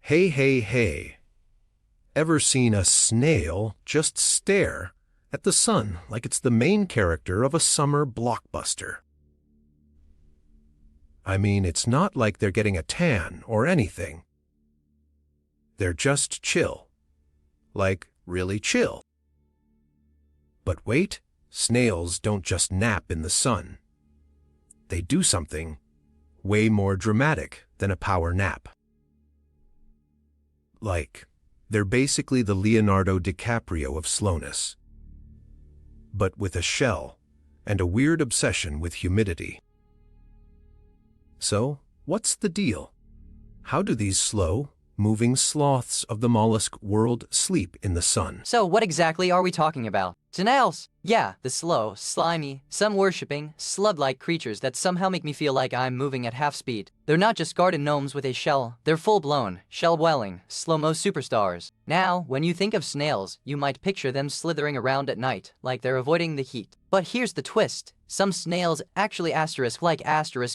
Hey, hey, hey. Ever seen a snail just stare at the sun like it's the main character of a summer blockbuster? I mean, it's not like they're getting a tan or anything. They're just chill. Like, really chill. But wait, snails don't just nap in the sun. They do something way more dramatic than a power nap. Like, they're basically the Leonardo DiCaprio of slowness, but with a shell and a weird obsession with humidity. So, what's the deal? How do these slow, moving sloths of the mollusk world sleep in the sun? So what exactly are we talking about? Snails! Yeah, the slow, slimy, sun-worshipping, slug-like creatures that somehow make me feel like I'm moving at half speed. They're not just garden gnomes with a shell, they're full-blown, shell-welling, slow-mo superstars. Now, when you think of snails, you might picture them slithering around at night, like they're avoiding the heat. But here's the twist. Some snails actually asterisk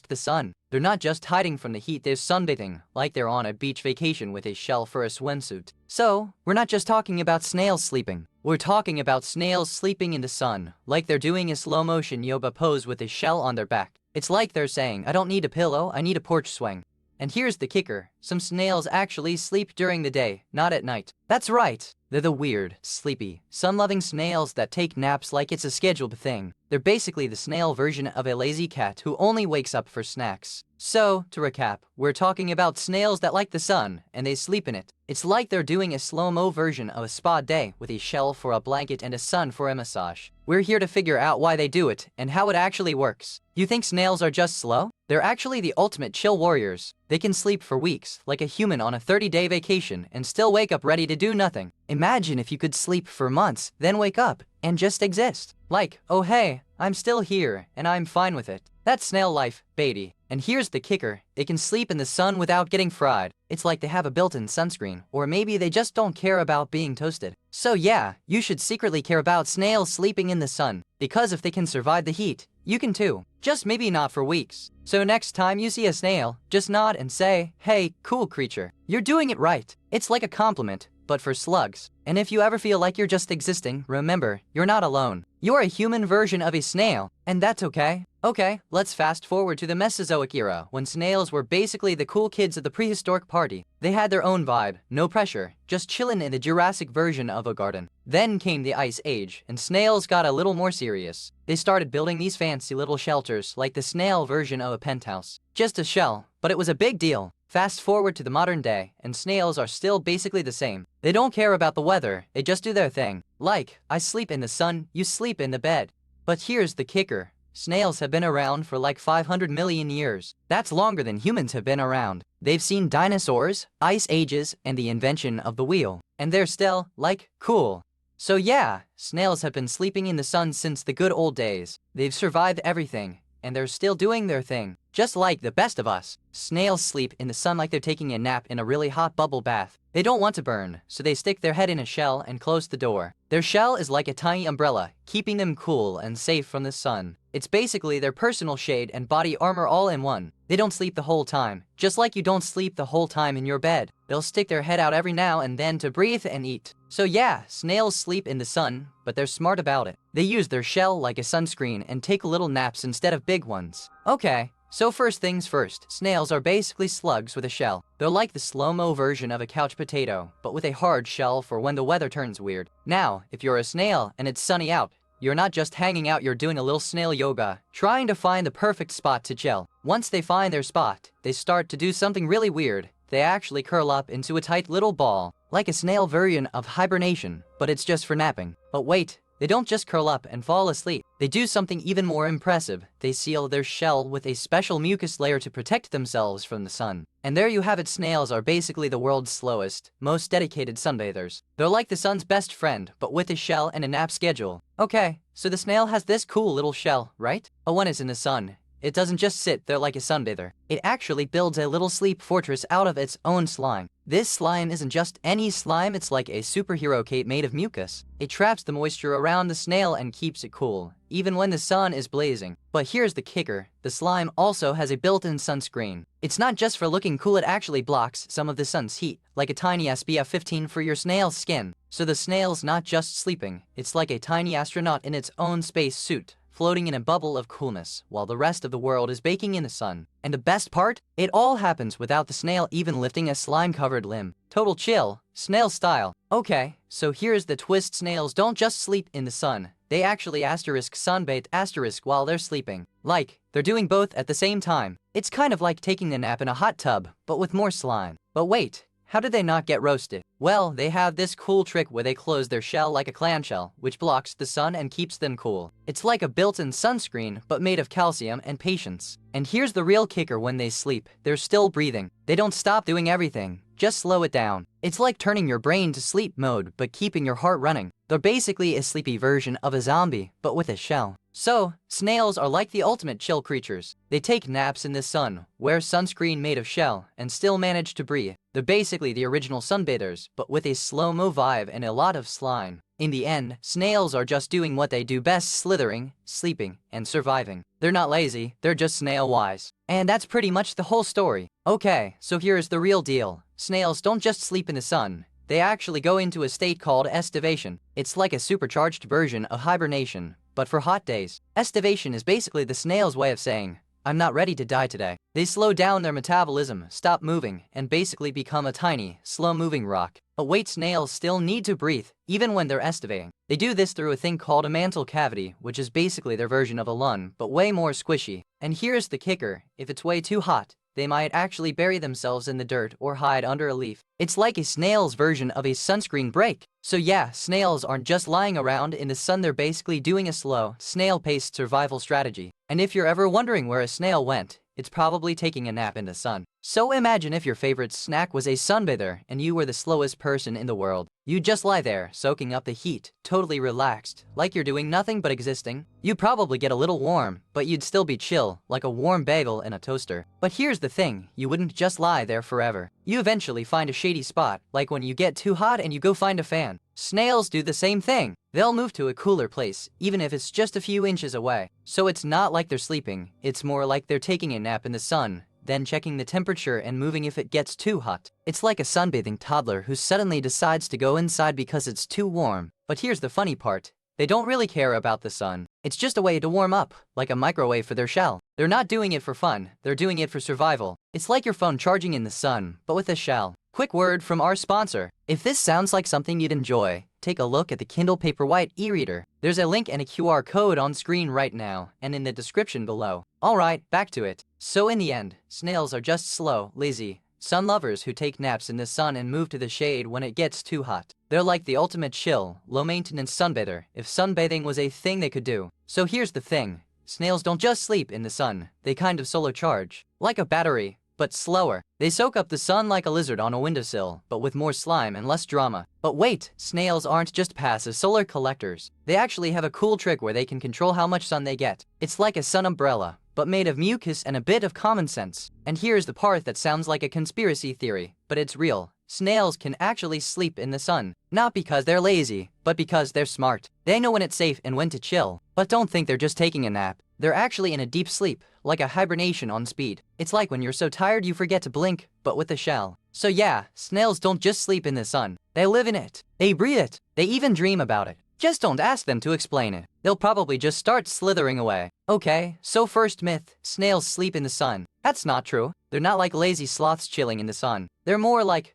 the sun. They're not just hiding from the heat, they're sunbathing, like they're on a beach vacation with a shell for a swimsuit. So, we're not just talking about snails sleeping. We're talking about snails sleeping in the sun, like they're doing a slow-motion yoga pose with a shell on their back. It's like they're saying, I don't need a pillow, I need a porch swing. And here's the kicker. Some snails actually sleep during the day, not at night. That's right. They're the weird, sleepy, sun-loving snails that take naps like it's a scheduled thing. They're basically the snail version of a lazy cat who only wakes up for snacks. So, to recap, we're talking about snails that like the sun, and they sleep in it. It's like they're doing a slow-mo version of a spa day with a shell for a blanket and a sun for a massage. We're here to figure out why they do it and how it actually works. You think snails are just slow? They're actually the ultimate chill warriors. They can sleep for weeks, like a human on a 30-day vacation, and still wake up ready to do nothing. Imagine if you could sleep for months, then wake up, and just exist. Like, oh hey, I'm still here, and I'm fine with it. That's snail life, baby. And here's the kicker, they can sleep in the sun without getting fried. It's like they have a built-in sunscreen, or maybe they just don't care about being toasted. So yeah, you should secretly care about snails sleeping in the sun, because if they can survive the heat, you can too. Just maybe not for weeks. So next time you see a snail, just nod and say, hey, cool creature. You're doing it right. It's like a compliment, but for slugs. And if you ever feel like you're just existing, remember, you're not alone. You're a human version of a snail, and that's okay. Okay, let's fast forward to the Mesozoic era, when snails were basically the cool kids of the prehistoric party. They had their own vibe, no pressure, just chillin' in the Jurassic version of a garden. Then came the Ice Age, and snails got a little more serious. They started building these fancy little shelters, like the snail version of a penthouse. Just a shell, but it was a big deal. Fast forward to the modern day, and snails are still basically the same. They don't care about the weather, they just do their thing. Like, I sleep in the sun, you sleep in the bed. But here's the kicker. Snails have been around for like 500 million years. That's longer than humans have been around. They've seen dinosaurs, ice ages, and the invention of the wheel. And they're still, like, cool. So yeah, snails have been sleeping in the sun since the good old days. They've survived everything, and they're still doing their thing. Just like the best of us. Snails sleep in the sun like they're taking a nap in a really hot bubble bath. They don't want to burn, so they stick their head in a shell and close the door. Their shell is like a tiny umbrella, keeping them cool and safe from the sun. It's basically their personal shade and body armor all in one. They don't sleep the whole time, just like you don't sleep the whole time in your bed. They'll stick their head out every now and then to breathe and eat. So yeah, snails sleep in the sun, but they're smart about it. They use their shell like a sunscreen and take little naps instead of big ones. Okay. So first things first, snails are basically slugs with a shell. They're like the slow-mo version of a couch potato, but with a hard shell for when the weather turns weird. Now, if you're a snail and it's sunny out, you're not just hanging out, you're doing a little snail yoga, trying to find the perfect spot to chill. Once they find their spot, they start to do something really weird. They actually curl up into a tight little ball, like a snail version of hibernation, but it's just for napping. But wait. They don't just curl up and fall asleep. They do something even more impressive. They seal their shell with a special mucus layer to protect themselves from the sun. And there you have it, snails are basically the world's slowest, most dedicated sunbathers. They're like the sun's best friend, but with a shell and a nap schedule. Okay, so the snail has this cool little shell, right? But when it's in the sun, it doesn't just sit there like a sunbather. It actually builds a little sleep fortress out of its own slime. This slime isn't just any slime, it's like a superhero cape made of mucus. It traps the moisture around the snail and keeps it cool, even when the sun is blazing. But here's the kicker, the slime also has a built-in sunscreen. It's not just for looking cool, it actually blocks some of the sun's heat, like a tiny SPF 15 for your snail's skin. So the snail's not just sleeping, it's like a tiny astronaut in its own space suit, floating in a bubble of coolness, while the rest of the world is baking in the sun. And the best part? It all happens without the snail even lifting a slime-covered limb. Total chill, snail style. Okay, so here's the twist, snails don't just sleep in the sun. They actually sunbathe while they're sleeping. Like, they're doing both at the same time. It's kind of like taking a nap in a hot tub, but with more slime. But wait, how did they not get roasted? Well, they have this cool trick where they close their shell like a clamshell, which blocks the sun and keeps them cool. It's like a built-in sunscreen, but made of calcium and patience. And here's the real kicker, when they sleep, they're still breathing. They don't stop doing everything, just slow it down. It's like turning your brain to sleep mode, but keeping your heart running. They're basically a sleepy version of a zombie, but with a shell. So, snails are like the ultimate chill creatures. They take naps in the sun, wear sunscreen made of shell, and still manage to breathe. They're basically the original sunbathers, but with a slow-mo vibe and a lot of slime. In the end, snails are just doing what they do best: slithering, sleeping, and surviving. They're not lazy, they're just snail-wise. And that's pretty much the whole story. Okay, so here's the real deal. Snails don't just sleep in the sun. They actually go into a state called estivation. It's like a supercharged version of hibernation, but for hot days. Estivation is basically the snail's way of saying, I'm not ready to die today. They slow down their metabolism, stop moving, and basically become a tiny, slow-moving rock. But wait, snails still need to breathe, even when they're estivating. They do this through a thing called a mantle cavity, which is basically their version of a lung, but way more squishy. And here's the kicker, if it's way too hot, they might actually bury themselves in the dirt or hide under a leaf. It's like a snail's version of a sunscreen break. So yeah, snails aren't just lying around in the sun, they're basically doing a slow, snail-paced survival strategy. And if you're ever wondering where a snail went, it's probably taking a nap in the sun. So imagine if your favorite snack was a sunbather and you were the slowest person in the world. You'd just lie there, soaking up the heat, totally relaxed, like you're doing nothing but existing. You'd probably get a little warm, but you'd still be chill, like a warm bagel in a toaster. But here's the thing, you wouldn't just lie there forever. You eventually find a shady spot, like when you get too hot and you go find a fan. Snails do the same thing. They'll move to a cooler place, even if it's just a few inches away. So it's not like they're sleeping, it's more like they're taking a nap in the sun, then checking the temperature and moving if it gets too hot. It's like a sunbathing toddler who suddenly decides to go inside because it's too warm. But here's the funny part. They don't really care about the sun. It's just a way to warm up, like a microwave for their shell. They're not doing it for fun, they're doing it for survival. It's like your phone charging in the sun, but with a shell. Quick word from our sponsor. If this sounds like something you'd enjoy, take a look at the Kindle Paperwhite e-reader. There's a link and a QR code on screen right now, and in the description below. Alright, back to it. So in the end, snails are just slow, lazy sun lovers who take naps in the sun and move to the shade when it gets too hot. They're like the ultimate chill, low-maintenance sunbather, if sunbathing was a thing they could do. So here's the thing. Snails don't just sleep in the sun, they kind of solar charge. Like a battery, but slower. They soak up the sun like a lizard on a windowsill, but with more slime and less drama. But wait, snails aren't just passive solar collectors. They actually have a cool trick where they can control how much sun they get. It's like a sun umbrella, but made of mucus and a bit of common sense. And here's the part that sounds like a conspiracy theory, but it's real. Snails can actually sleep in the sun, not because they're lazy, but because they're smart. They know when it's safe and when to chill. But don't think they're just taking a nap. They're actually in a deep sleep, like a hibernation on speed. It's like when you're so tired you forget to blink, but with a shell. So yeah, snails don't just sleep in the sun. They live in it. They breathe it. They even dream about it. Just don't ask them to explain it. They'll probably just start slithering away. Okay, so first myth, snails sleep in the sun. That's not true. They're not like lazy sloths chilling in the sun. They're more like,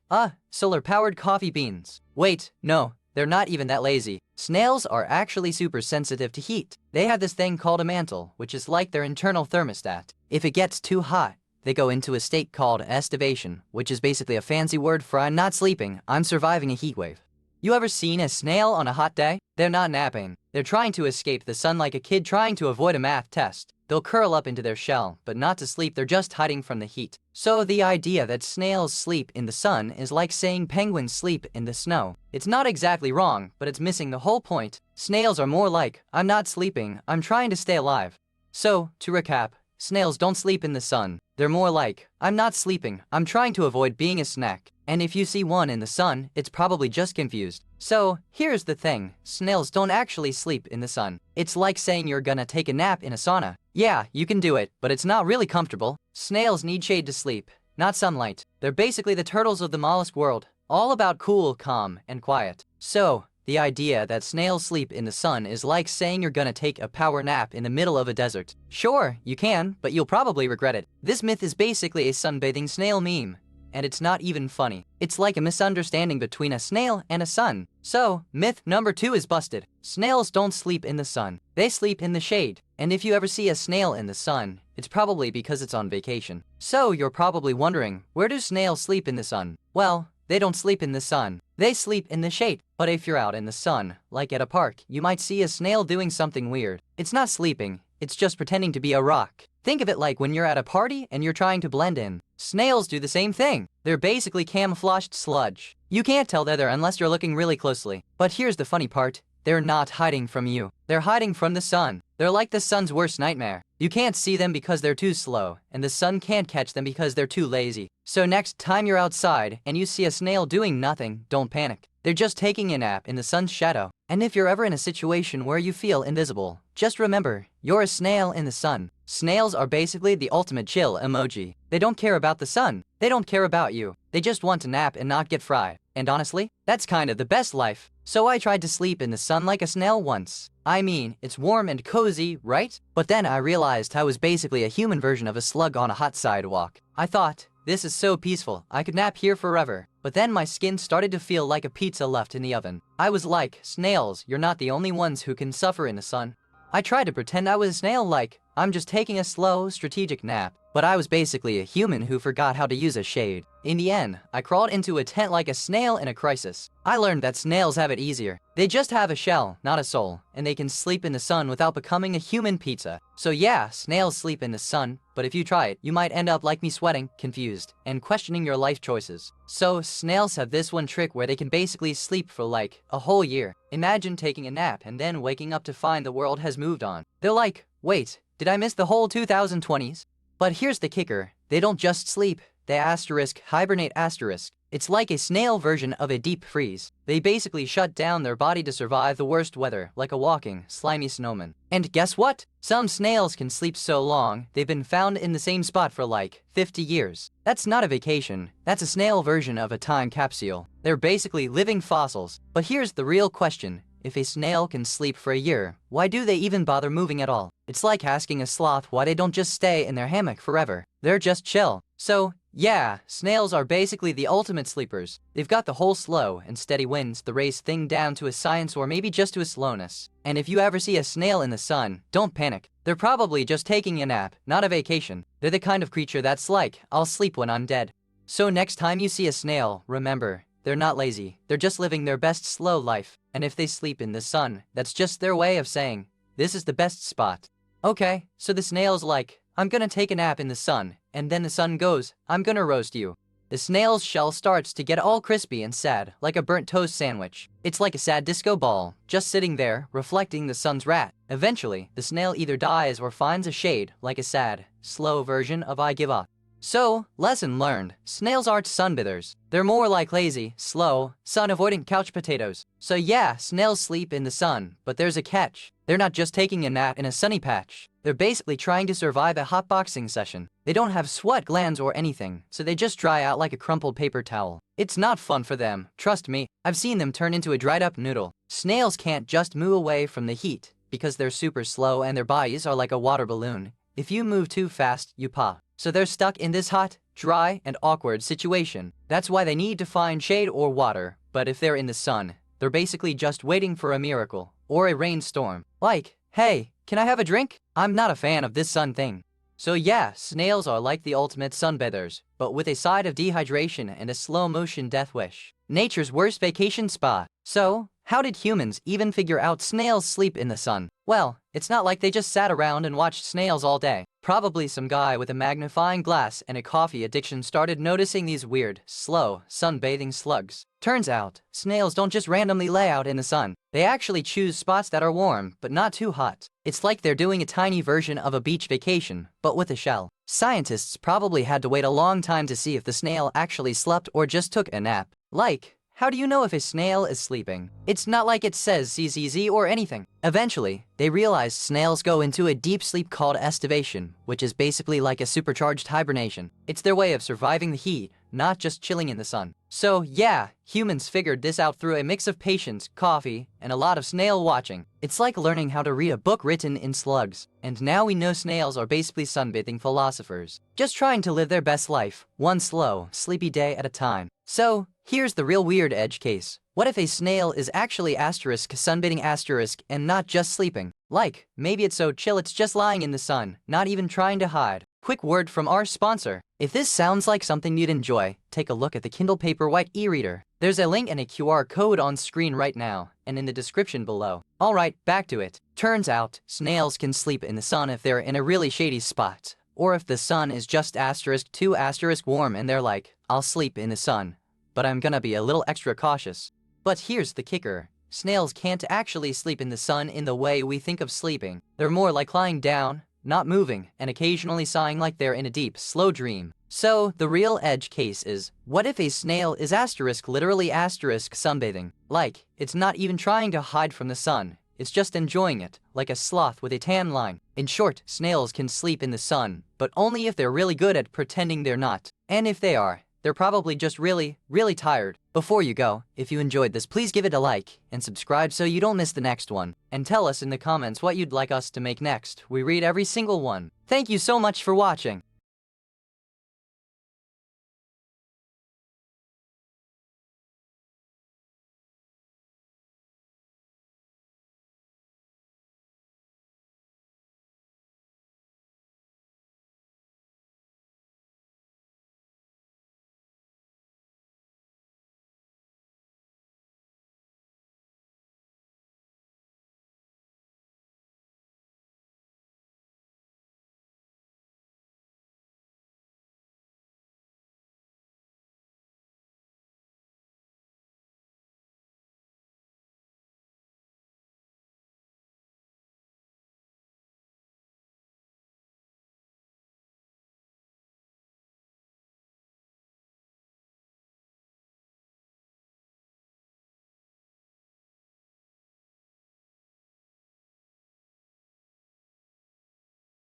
solar-powered coffee beans. Wait, no, they're not even that lazy. Snails are actually super sensitive to heat. They have this thing called a mantle, which is like their internal thermostat. If it gets too hot, they go into a state called estivation, which is basically a fancy word for I'm not sleeping, I'm surviving a heat wave. You ever seen a snail on a hot day? They're not napping. They're trying to escape the sun like a kid trying to avoid a math test. They'll curl up into their shell, but not to sleep, they're just hiding from the heat. So the idea that snails sleep in the sun is like saying penguins sleep in the snow. It's not exactly wrong, but it's missing the whole point. Snails are more like, I'm not sleeping, I'm trying to stay alive. So, to recap, snails don't sleep in the sun. They're more like, I'm not sleeping, I'm trying to avoid being a snack. And if you see one in the sun, it's probably just confused. So, here's the thing, snails don't actually sleep in the sun. It's like saying you're gonna take a nap in a sauna. Yeah, you can do it, but it's not really comfortable. Snails need shade to sleep, not sunlight. They're basically the turtles of the mollusk world, all about cool, calm, and quiet. So, the idea that snails sleep in the sun is like saying you're gonna take a power nap in the middle of a desert. Sure, you can, but you'll probably regret it. This myth is basically a sunbathing snail meme. And it's not even funny. It's like a misunderstanding between a snail and a sun. So, myth number 2 is busted. Snails don't sleep in the sun. They sleep in the shade. And if you ever see a snail in the sun, it's probably because it's on vacation. So, you're probably wondering, where do snails sleep in the sun? Well, they don't sleep in the sun. They sleep in the shade. But if you're out in the sun, like at a park, you might see a snail doing something weird. It's not sleeping. It's just pretending to be a rock. Think of it like when you're at a party and you're trying to blend in. Snails do the same thing. They're basically camouflaged sludge. You can't tell they're there unless you're looking really closely. But here's the funny part. They're not hiding from you. They're hiding from the sun. They're like the sun's worst nightmare. You can't see them because they're too slow, and the sun can't catch them because they're too lazy. So next time you're outside and you see a snail doing nothing, don't panic. They're just taking a nap in the sun's shadow. And if you're ever in a situation where you feel invisible, just remember, you're a snail in the sun. Snails are basically the ultimate chill emoji. They don't care about the sun. They don't care about you. They just want to nap and not get fried. And honestly, that's kind of the best life. So I tried to sleep in the sun like a snail once. I mean, it's warm and cozy, right? But then I realized I was basically a human version of a slug on a hot sidewalk. I thought, this is so peaceful, I could nap here forever. But then my skin started to feel like a pizza left in the oven. I was like, snails, you're not the only ones who can suffer in the sun. I tried to pretend I was a snail like, I'm just taking a slow, strategic nap. But I was basically a human who forgot how to use a shade. In the end, I crawled into a tent like a snail in a crisis. I learned that snails have it easier. They just have a shell, not a soul, and they can sleep in the sun without becoming a human pizza. So yeah, snails sleep in the sun, but if you try it, you might end up like me sweating, confused, and questioning your life choices. So snails have this one trick where they can basically sleep for like a whole year. Imagine taking a nap and then waking up to find the world has moved on. They're like, wait, did I miss the whole 2020s? But here's the kicker, they don't just sleep, they hibernate asterisk. It's like a snail version of a deep freeze. They basically shut down their body to survive the worst weather, like a walking, slimy snowman. And guess what? Some snails can sleep so long, they've been found in the same spot for like 50 years. That's not a vacation, that's a snail version of a time capsule. They're basically living fossils. But here's the real question. If a snail can sleep for a year, why do they even bother moving at all? It's like asking a sloth why they don't just stay in their hammock forever. They're just chill. So, yeah, snails are basically the ultimate sleepers. They've got the whole slow and steady wins the race thing down to a science or maybe just to a slowness. And if you ever see a snail in the sun, don't panic. They're probably just taking a nap, not a vacation. They're the kind of creature that's like, I'll sleep when I'm dead. So next time you see a snail, remember, they're not lazy. They're just living their best slow life. And if they sleep in the sun, that's just their way of saying, this is the best spot. Okay, so the snail's like, I'm gonna take a nap in the sun, and then the sun goes, I'm gonna roast you. The snail's shell starts to get all crispy and sad, like a burnt toast sandwich. It's like a sad disco ball, just sitting there, reflecting the sun's wrath. Eventually, the snail either dies or finds a shade, like a sad, slow version of I give up. So, lesson learned, snails aren't sunbathers. They're more like lazy, slow, sun-avoidant couch potatoes. So yeah, snails sleep in the sun, but there's a catch. They're not just taking a nap in a sunny patch. They're basically trying to survive a hot boxing session. They don't have sweat glands or anything, so they just dry out like a crumpled paper towel. It's not fun for them, trust me. I've seen them turn into a dried-up noodle. Snails can't just move away from the heat, because they're super slow and their bodies are like a water balloon. If you move too fast, you pop. So they're stuck in this hot, dry, and awkward situation. That's why they need to find shade or water. But if they're in the sun, they're basically just waiting for a miracle, or a rainstorm. Like, hey, can I have a drink? I'm not a fan of this sun thing. So yeah, snails are like the ultimate sunbathers, but with a side of dehydration and a slow-motion death wish. Nature's worst vacation spot. So, how did humans even figure out snails sleep in the sun? Well, it's not like they just sat around and watched snails all day. Probably some guy with a magnifying glass and a coffee addiction started noticing these weird, slow, sunbathing slugs. Turns out, snails don't just randomly lay out in the sun. They actually choose spots that are warm, but not too hot. It's like they're doing a tiny version of a beach vacation, but with a shell. Scientists probably had to wait a long time to see if the snail actually slept or just took a nap. Like, how do you know if a snail is sleeping? It's not like it says CZZ or anything. Eventually, they realized snails go into a deep sleep called estivation, which is basically like a supercharged hibernation. It's their way of surviving the heat, not just chilling in the sun. So yeah, humans figured this out through a mix of patience, coffee, and a lot of snail watching. It's like learning how to read a book written in slugs. And now we know snails are basically sunbathing philosophers, just trying to live their best life, one slow, sleepy day at a time. So, here's the real weird edge case. What if a snail is actually sunbathing and not just sleeping? Like, maybe it's so chill it's just lying in the sun, not even trying to hide. Quick word from our sponsor. If this sounds like something you'd enjoy, take a look at the Kindle Paperwhite e-reader. There's a link and a QR code on screen right now, and in the description below. Alright, back to it. Turns out, snails can sleep in the sun if they're in a really shady spot, or if the sun is just *2 warm and they're like, I'll sleep in the sun, but I'm gonna be a little extra cautious. But here's the kicker. Snails can't actually sleep in the sun in the way we think of sleeping. They're more like lying down, not moving, and occasionally sighing like they're in a deep, slow dream. So, the real edge case is, what if a snail is literally sunbathing? Like, it's not even trying to hide from the sun, it's just enjoying it, like a sloth with a tan line. In short, snails can sleep in the sun, but only if they're really good at pretending they're not. And if they are, they're probably just really, really tired. Before you go, if you enjoyed this, please give it a like and subscribe so you don't miss the next one. And tell us in the comments what you'd like us to make next. We read every single one. Thank you so much for watching.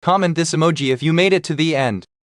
Comment this emoji if you made it to the end.